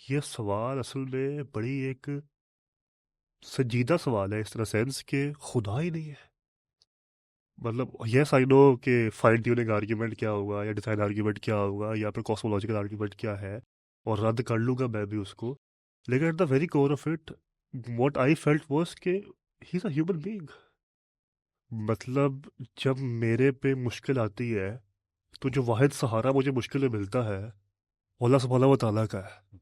ये सवाल असल में बड़ी एक संजीदा सवाल है, इस तरह सेंस कि खुदा ही नहीं है। मतलब यस आई नो कि फाइन ट्यूनिंग आर्ग्यूमेंट क्या होगा या डिजाइन आर्ग्यूमेंट क्या होगा या फिर कॉस्मोलॉजिकल आर्ग्यूमेंट क्या है, और रद्द कर लूंगा मैं भी उसको। लेकिन at the very core of it, what I felt was कि he is a human being. मतलब जब मेरे पे मुश्किल आती है, तो जो वाहिद सहारा मुझे मुश्किल में मिलता है, वो अल्लाह सुब्हानहू व तआला का है।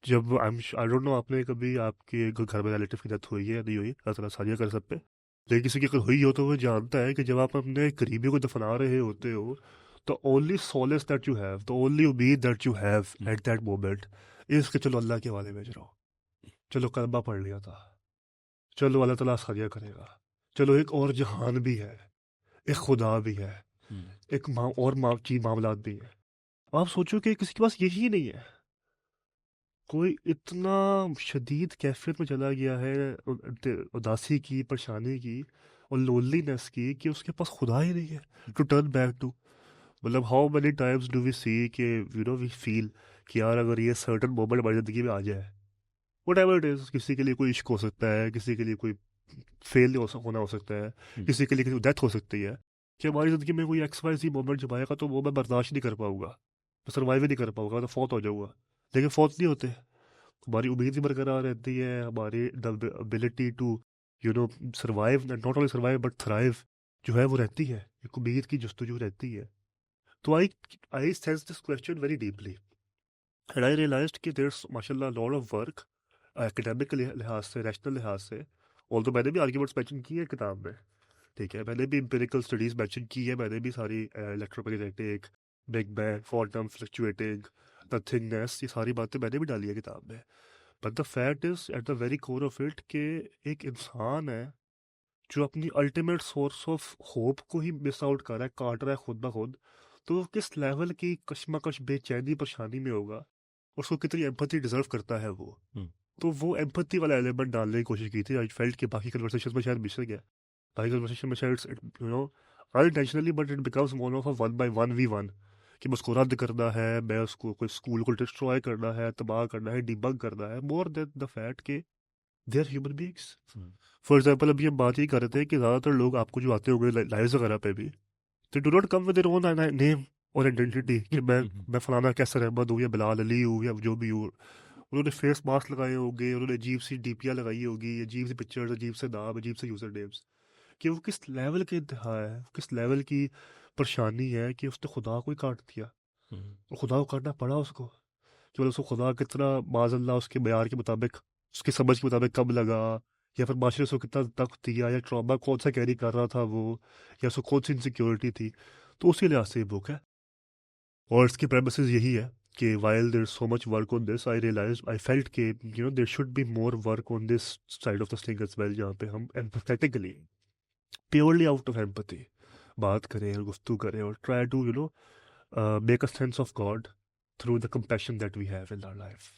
जब आई डोंट नो, आपने कभी आपके घर में रिलेटिव की डेथ हुई है या नहीं हुई, अल्लाह ताला साझा कर सब पे। लेकिन किसी की अगर हुई हो तो वो जानता है कि जब आप अपने करीबी को दफना रहे होते हो, तो only solace that you have, the only उम्मीद that you have at that moment is कि चलो अल्लाह के हवाले भेज रहा हूँ, चलो कलमा पढ़ लिया था, चलो अल्लाह ताला साझा करेगा, चलो एक और जहान भी है, एक खुदा भी है, एक और चीज मामलात भी है। आप सोचो कि किसी के पास यही नहीं है। कोई इतना शदीद कैफियत में चला गया है, उदासी की, परेशानी की और लोनलीनेस की, कि उसके पास खुदा ही नहीं है टू टर्न बैक टू। मतलब how many times do we see कि वी फील कि यार अगर ये सर्टन मोमेंट हमारी ज़िंदगी में आ जाए, वट एवर इट इज़, किसी के लिए कोई इश्क हो सकता है, किसी के लिए कोई होना हो सकता है, किसी के लिए किसी डेथ हो सकती है, कि हमारी ज़िंदगी में कोई एक्स वाई सी मोमेंट जब आएगा तो वो मैं बर्दाश्त नहीं कर पाऊंगा, मैं सर्वाइव ही नहीं कर पाऊंगा, मैं तो फौत हो जाऊंगा। लेकिन फौत नहीं होते, हमारी उम्मीद भी बरकरार रहती है, हमारी the ability to you know survive, not only survive but thrive जो है वो रहती है, एक उम्मीद की जस्तजू रहती है। तो I sense this question very deeply, and I realised कि देयर इज माशाल्लाह लॉट ऑफ वर्क एकेडमिक लिहाज से, रैशनल लिहाज से। और तो मैंने भी आर्ग्यूमेंट्स मेंशन किए हैं किताब में, ठीक है, मैंने भी एम्पिरिकल स्टडीज मेंशन की है, मैंने भी सारी electromagnetic, big bang, quantum fluctuating, nothingness, ये सारी बातें मैंने भी डाली है किताब में। But the fact is eight the very core of it कि एक इंसान है जो अपनी अल्टीमेट सोर्स ऑफ होप को ही मिस आउट कर रहा है, काट रहा है खुद ब खुद। तो वो किस लेवल की कशमकश, बेचैनी, परेशानी में होगा, उसको कितनी एम्पैथी डिजर्व करता है वो। तो वो एम्पैथी वाला एलिमेंट डालने की कोशिश की थी। आई फेल्ट कि बाकी कन्वर्सेशन में शायद मिस गया, बाकी कन्वर्सेशन में शायद you know unintentionally, but it becomes more of a one by one v one, कि मैं उसको रद्द करना है, मैं उसको कोई स्कूल को डिस्ट्रॉय करना है, तबाह करना है, डिबंक करना है, मोर देन द फैक्ट कि they are human beings. For example, अभी हम बात ही कर रहे थे कि ज़्यादातर लोग आपको जो आते होंगे लाइव्स वगैरह पे भी, they do not come with their own name और आइडेंटिटी कि मैं फलाना कैसर अहमद हूँ या बिलाल अली हूँ या जो भी हूँ। उन्होंने फेस मास्क लगाए होंगे, उन्होंने अजीब सी डीपियाँ लगाई होगी, अजीब सी पिक्चर्स, अजीब से नाम, अजीब से यूजर नेम्स, कि वो किस लेवल के इंतहा है, किस लेवल की परेशानी है कि उसने खुदा को ही काट दिया। और खुदा को काटना पड़ा उसको, कि मतलब उसको खुदा कितना माजल्ला उसके बयार के मुताबिक, उसकी समझ के मुताबिक कब लगा, या फिर माशरे से कितना तक दिया, या ट्रॉमा कौन सा कैरी कर रहा था वो, या उसको कौन सी इनसिक्योरिटी थी। तो उसी लिहाज से ये बुक है। और इसकी प्रेमिसेस यही है कि while there's so much work on this, I felt कि there should be more work on this side of the thing as well, जहाँ पे हम empathetically, purely out of empathy बात करें और गुफ्तगू करें और try to make a sense of God through the compassion that we have in our life.